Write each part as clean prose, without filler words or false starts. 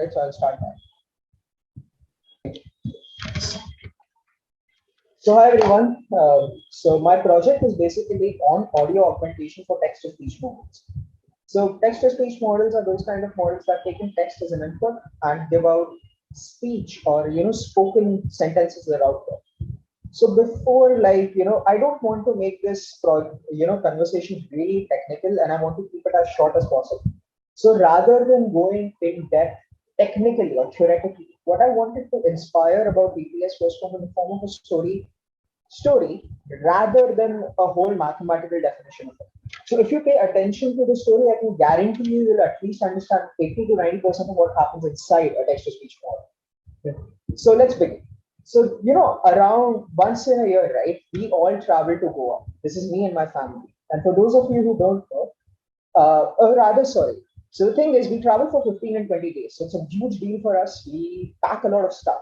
right? So I'll start that. So hi everyone. So my project is basically on audio augmentation for text-to-speech models. So text-to-speech models are those kind of models that take in text as an input and give out speech or spoken sentences that are output. So before, I don't want to make this conversation really technical, and I want to keep it as short as possible. So rather than going in depth technically or theoretically, what I wanted to inspire about BPS was from in the form of a story rather than a whole mathematical definition of it. So if you pay attention to the story, I can guarantee you will at least understand 80 to 90% of what happens inside a text-to-speech model. Yeah. So let's begin. So, around once in a year, right, we all travel to Goa. This is me and my family. And for those of you who don't know, or rather, sorry. So the thing is, we travel for 15 and 20 days. So it's a huge deal for us. We pack a lot of stuff.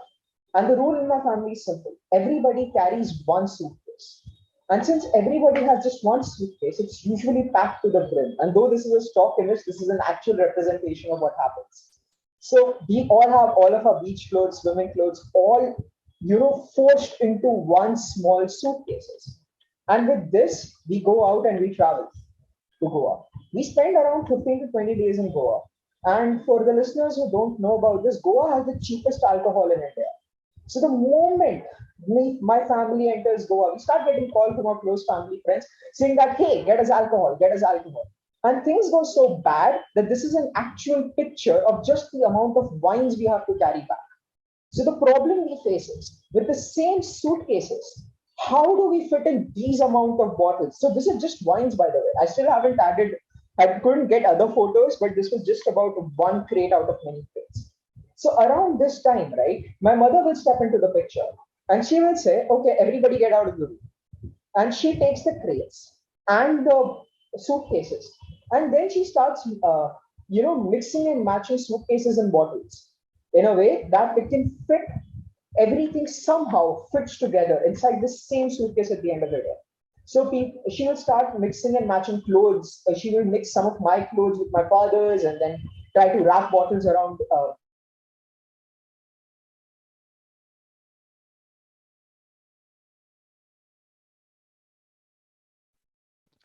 And the rule in my family is simple. Everybody carries one suitcase. And since everybody has just one suitcase, it's usually packed to the brim. And though this is a stock image, this is an actual representation of what happens. So we all have all of our beach clothes, swimming clothes, all, forced into one small suitcases. And with this, we go out and we travel to Goa. We spend around 15 to 20 days in Goa. And for the listeners who don't know about this, Goa has the cheapest alcohol in India. So the moment my family enters Goa, we start getting calls from our close family friends saying that, hey, get us alcohol, get us alcohol. And things go so bad that this is an actual picture of just the amount of wines we have to carry back. So the problem we face is with the same suitcases, how do we fit in these amount of bottles? So this is just wines, by the way. I still haven't added, I couldn't get other photos, but this was just about one crate out of many crates. So around this time, right, my mother will step into the picture and she will say, okay, everybody get out of the room. And she takes the crates and the suitcases. And then she starts, mixing and matching suitcases and bottles in a way that it can fit, everything somehow fits together inside the same suitcase at the end of the day. So she will start mixing and matching clothes. She will mix some of my clothes with my father's and then try to wrap bottles around.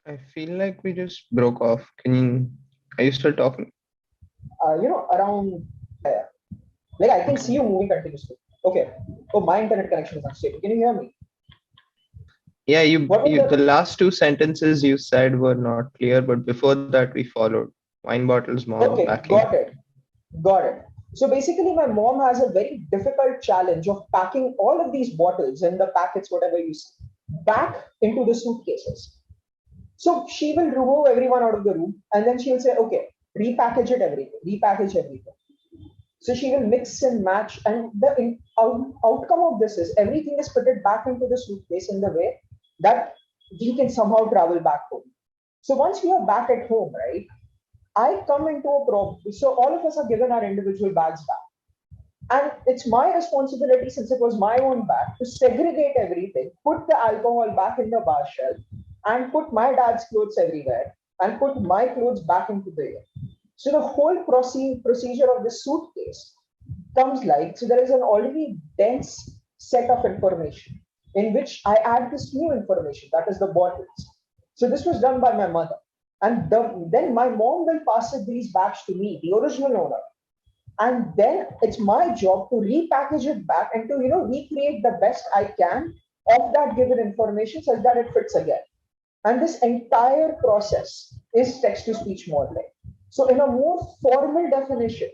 I feel like we just broke off. Are you still talking? Around, like I can Okay. see you moving continuously. Okay. Oh, my internet connection is unstable. Can you hear me? Yeah, What was the the last two sentences you said were not clear, but before that we followed. Wine bottles, mom, Okay, packing. got it. Got it. So basically, my mom has a very difficult challenge of packing all of these bottles and the packets, whatever you see, back into the suitcases. So she will remove everyone out of the room and then she will say, okay, repackage everything. So she will mix and match, and the outcome of this is everything is put it back into the suitcase in the way that we can somehow travel back home. So once we are back at home, right? I come into a problem. So all of us are given our individual bags back. And it's my responsibility, since it was my own bag, to segregate everything, put the alcohol back in the bar shelf, and put my dad's clothes everywhere, and put my clothes back into the air. So the whole procedure of the suitcase comes like, so there is an already dense set of information in which I add this new information, that is the bottles. So this was done by my mother. And then my mom will pass it these bags to me, the original owner. And then it's my job to repackage it back and to recreate the best I can of that given information such that it fits again. And this entire process is text-to-speech modeling. So in a more formal definition,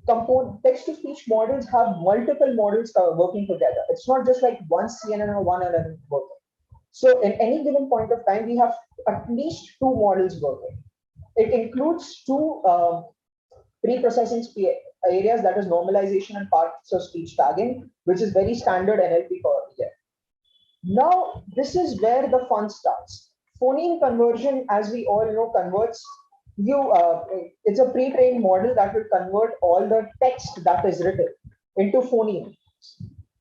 text-to-speech models have multiple models working together. It's not just like one CNN or one LLM working. So in any given point of time, we have at least two models working. It includes two pre-processing areas, that is normalization and parts of speech tagging, which is very standard NLP for here. Now, this is where the fun starts. Phoneme conversion, as we all know, converts it's a pre-trained model that will convert all the text that is written into phoneme,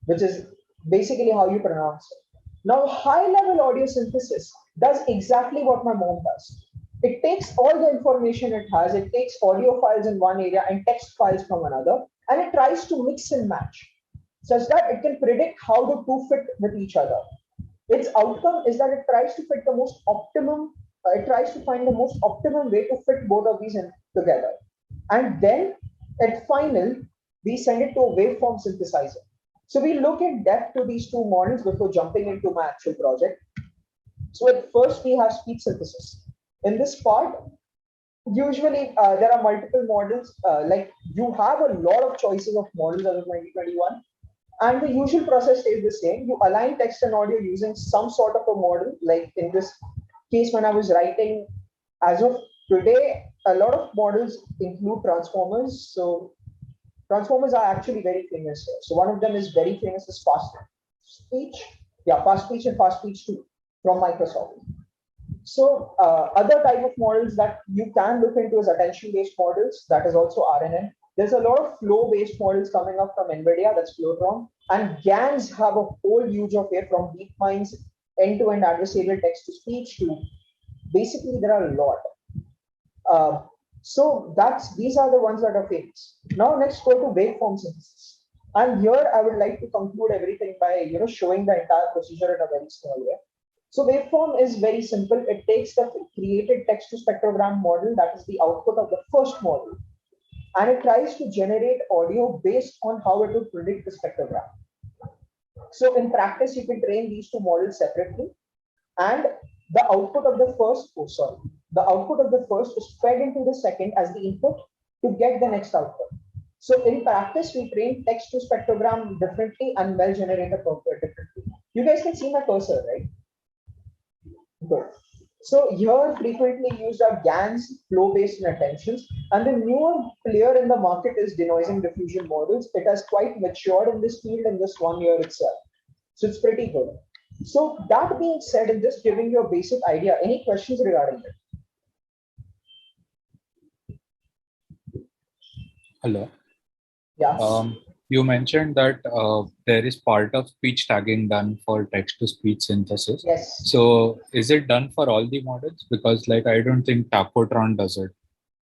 which is basically how you pronounce it. Now, high-level audio synthesis does exactly what my mom does. It takes all the information it has, it takes audio files in one area and text files from another, and it tries to mix and match such that it can predict how the two fit with each other. Its outcome is that it tries to fit the most optimum, it tries to find the most optimum way to fit both of these in together. And then at final, we send it to a waveform synthesizer. So we look in depth to these two models before jumping into my actual project. So at first we have speech synthesis. In this part, usually there are multiple models. Like you have a lot of choices of models as of 2021, and the usual process stays the same. You align text and audio using some sort of a model. Like in this case, when I was writing, as of today, a lot of models include transformers. So transformers are actually very famous here. So one of them is very famous is fast speech. Yeah, fast speech and fast speech 2 from Microsoft. So other type of models that you can look into is attention-based models. That is also RNN. There's a lot of flow-based models coming up from NVIDIA. That's Flowtron. And GANs have a whole huge of it, from DeepMind's end-to-end adversarial text-to-speech to basically there are a lot. So these are the ones that are famous. Now let's go to waveform synthesis. And here I would like to conclude everything by showing the entire procedure in a very small way. So waveform is very simple. It takes the created text to spectrogram model, that is the output of the first model, and it tries to generate audio based on how it would predict the spectrogram. So in practice, you can train these two models separately, and the output of the first, the output of the first is fed into the second as the input to get the next output. So in practice, we train text to spectrogram differently and well generate a purpose differently. You guys can see my cursor, right? Good. So here frequently used are GANs, flow-based and attentions, and the newer player in the market is denoising diffusion models. It has quite matured in this field in this 1 year itself. So it's pretty good. So that being said, and just giving you a basic idea, any questions regarding it? Hello. Yeah. You mentioned that there is part of speech tagging done for text-to-speech synthesis. Yes. So is it done for all the models? Because like I don't think Tacotron does it,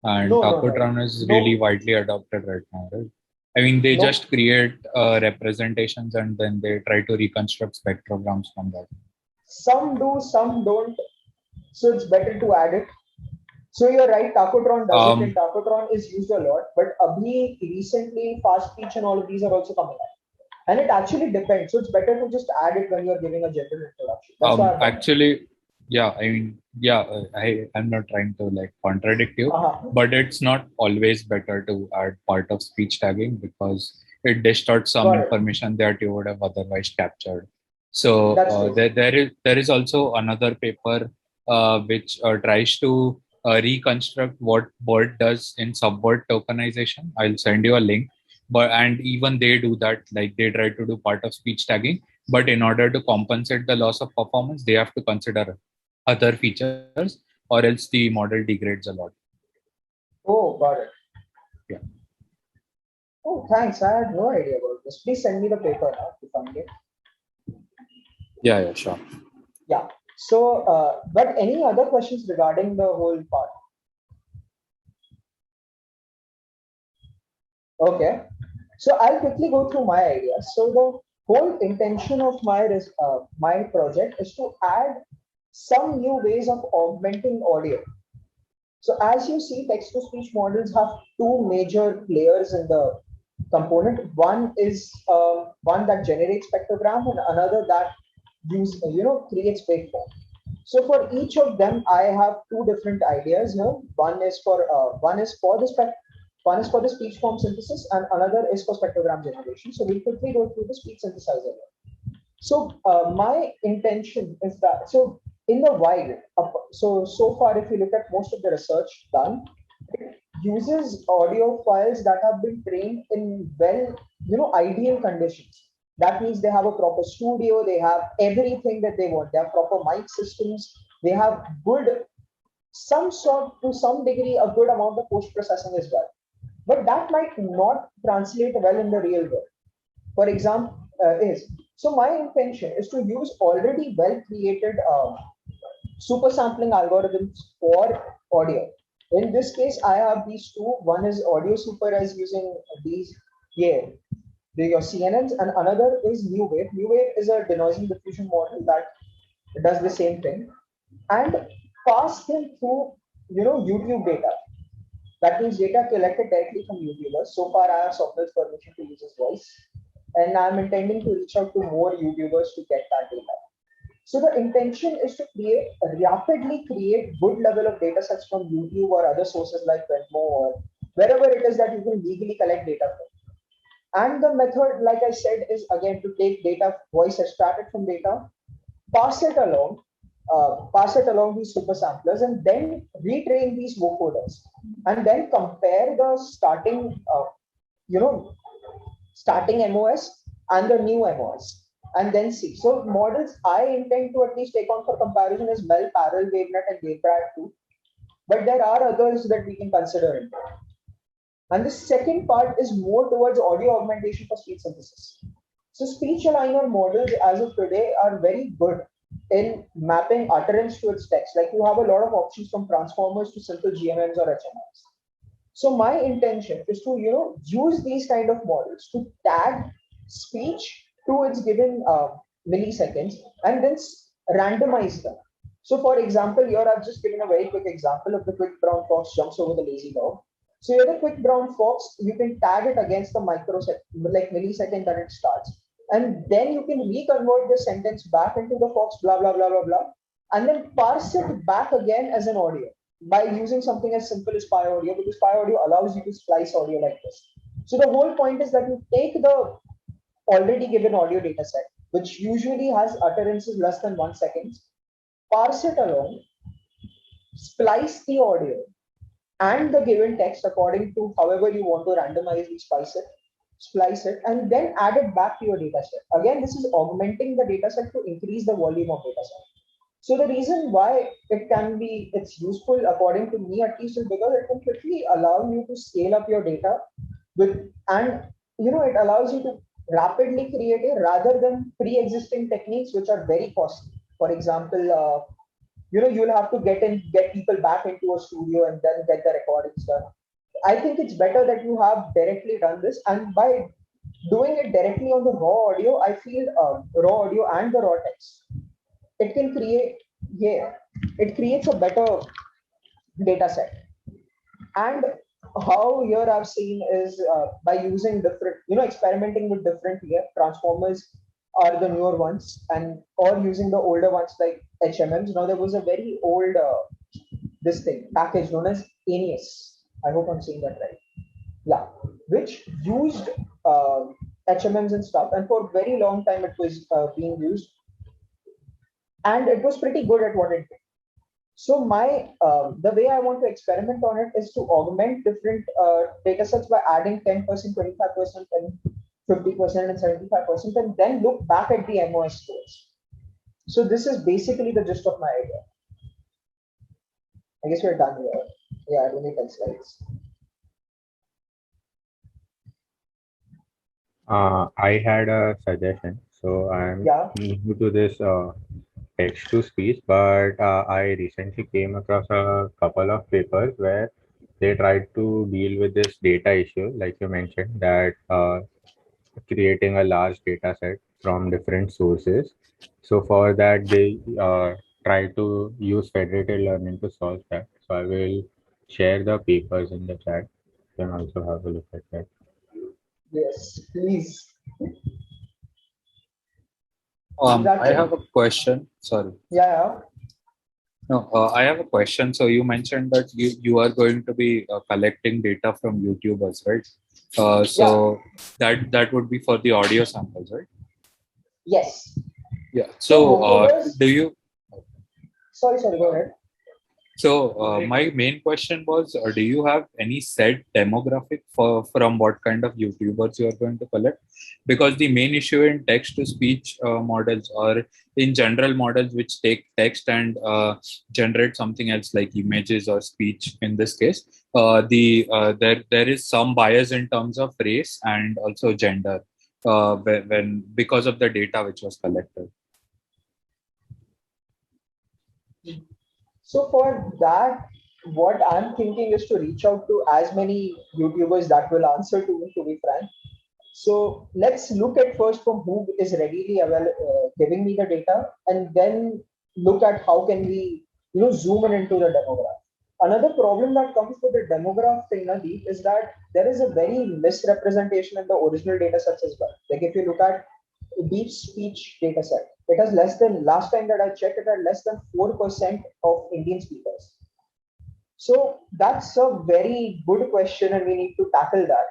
and Tacotron is really widely adopted right now, right? I mean, they just create representations and then they try to reconstruct spectrograms from that. Some do, some don't. So it's better to add it. So you're right, Tacotron does it, and Tacotron is used a lot. But Abhi, recently, fast speech and all of these are also coming up. And it actually depends. So it's better to just add it when you're giving a general introduction. That's why actually, yeah, I mean, yeah, I'm not trying to like contradict you, but it's not always better to add part of speech tagging because it distorts some information that you would have otherwise captured. So there is also another paper which tries to reconstruct what BERT does in subword tokenization. I'll send you a link. But and even they do that, like they try to do part of speech tagging, but in order to compensate the loss of performance, they have to consider other features, or else the model degrades a lot. Oh, got it. Yeah. Oh, thanks. I had no idea about this. Please send me the paper now to find it. Yeah, sure. Yeah. So, but any other questions regarding the whole part? Okay. So I'll quickly go through my ideas. So the whole intention of my project is to add some new ways of augmenting audio. So as you see, text-to-speech models have two major layers in the component. One is one that generates spectrogram, and another that creates waveform. So for each of them, I have two different ideas here. One is for the speech form synthesis, and another is for spectrogram generation. So we'll quickly go through the speech synthesizer. So my intention is that, so in the wild, so far, if you look at most of the research done, it uses audio files that have been trained in ideal conditions. That means they have a proper studio, they have everything that they want. They have proper mic systems, they have to some degree, a good amount of post processing as well. But that might not translate well in the real world. For example, so my intention is to use already well created super sampling algorithms for audio. In this case, I have these two. One is audio super as using these Yeah, they're your CNNs, and another is New Wave. New Wave is a denoising diffusion model that does the same thing and pass them through, YouTube data. That means data collected directly from YouTubers. So far, I have Swapnil's permission to use his voice, and I'm intending to reach out to more YouTubers to get that data. So the intention is to rapidly create good level of data sets from YouTube or other sources like Venmo or wherever it is that you can legally collect data from. And the method, like I said, is again to take data, voice extracted from data, pass it along, pass it along these super samplers, and then retrain these vocoders, and then compare the you know, starting MOS and the new MOS, and then see. So models I intend to at least take on for comparison is Mel, Parallel, WaveNet, and WaveRad too. But there are others that we can consider. And the second part is more towards audio augmentation for speech synthesis. So speech aligner models as of today are very good in mapping utterance to its text. Like you have a lot of options from transformers to simple GMMs or HMMs. So my intention is to use these kind of models to tag speech to its given milliseconds and then randomize them. So for example, here I've just given a very quick example of the quick brown fox jumps over the lazy dog. So here the quick brown fox, you can tag it against the microsecond, like millisecond that it starts. And then you can reconvert the sentence back into the fox, blah, blah, blah, blah, blah, and then parse it back again as an audio by using something as simple as Pi Audio, because Pi Audio allows you to splice audio like this. So the whole point is that you take the already given audio data set, which usually has utterances less than 1 second, parse it along, splice the audio and the given text according to however you want to randomizely splice it, and then add it back to your data set. Again, this is augmenting the data set to increase the volume of data set. So the reason why it's useful according to me at least is because it can quickly allow you to scale up your data and it allows you to rapidly create it rather than pre-existing techniques which are very costly. For example, you'll have to get people back into a studio and then get the recordings done. I think it's better that you have directly done this, and by doing it directly on the raw audio, I feel raw audio and the raw text, it can it creates a better data set. And how here I've seen is by using different, experimenting with different transformers are the newer ones, and or using the older ones like HMMs. Now there was a very old this thing package known as ANIAS. I hope I'm saying that right. Yeah, which used HMMs and stuff, and for a very long time it was being used, and it was pretty good at what it did. So the way I want to experiment on it is to augment different data sets by adding 10%, 25%, and 50% and 75%, and then look back at the MOS scores. So this is basically the gist of my idea. I guess we're done here. Yeah, only 10 slides. I had a suggestion. So I'm new to this text to speech, but I recently came across a couple of papers where they tried to deal with this data issue, like you mentioned, that creating a large data set from different sources. So for that, they try to use federated learning to solve that. So I will share the papers in the chat. You can also have a look at that. Yes, please. I have a question. Sorry. Yeah. No, I have a question. So you mentioned that you are going to be collecting data from YouTubers, right? So that would be for the audio samples, right? Yes. Yeah. So do you? Sorry. Go ahead. So my main question was, do you have any set demographic from what kind of YouTubers you are going to collect? Because the main issue in text-to-speech models, or in general models which take text and generate something else like images or speech, in this case, there is some bias in terms of race and also gender because of the data which was collected. So for that, what I'm thinking is to reach out to as many YouTubers that will answer to me, to be frank. So let's look at first from who is readily giving me the data, and then look at how can we zoom in into the demograph. Another problem that comes with the demograph thing, Nadeep, is that there is a very misrepresentation in the original data sets as well. Like if you look at deep speech data set, it has less than, last time that I checked, it had less than 4% of Indian speakers. So that's a very good question, and we need to tackle that.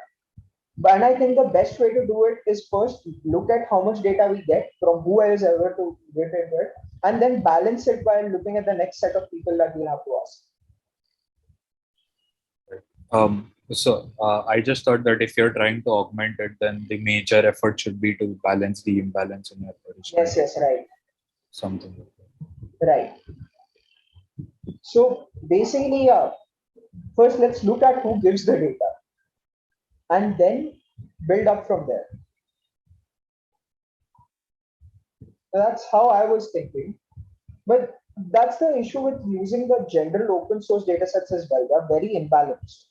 But I think the best way to do it is first look at how much data we get from who else ever to get into it, and then balance it by looking at the next set of people that we'll have to ask. I just thought that if you're trying to augment it, then the major effort should be to balance the imbalance in your original. Yes, right. Something like that. Right. So basically, first let's look at who gives the data, and then build up from there. That's how I was thinking. But that's the issue with using the general open source data sets as well. They're very imbalanced.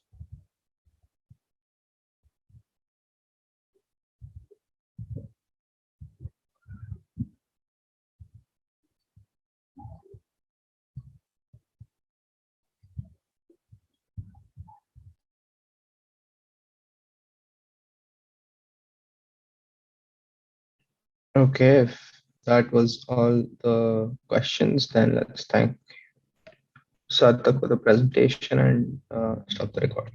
Okay, if that was all the questions, then let's thank Sarthak for the presentation and stop the recording.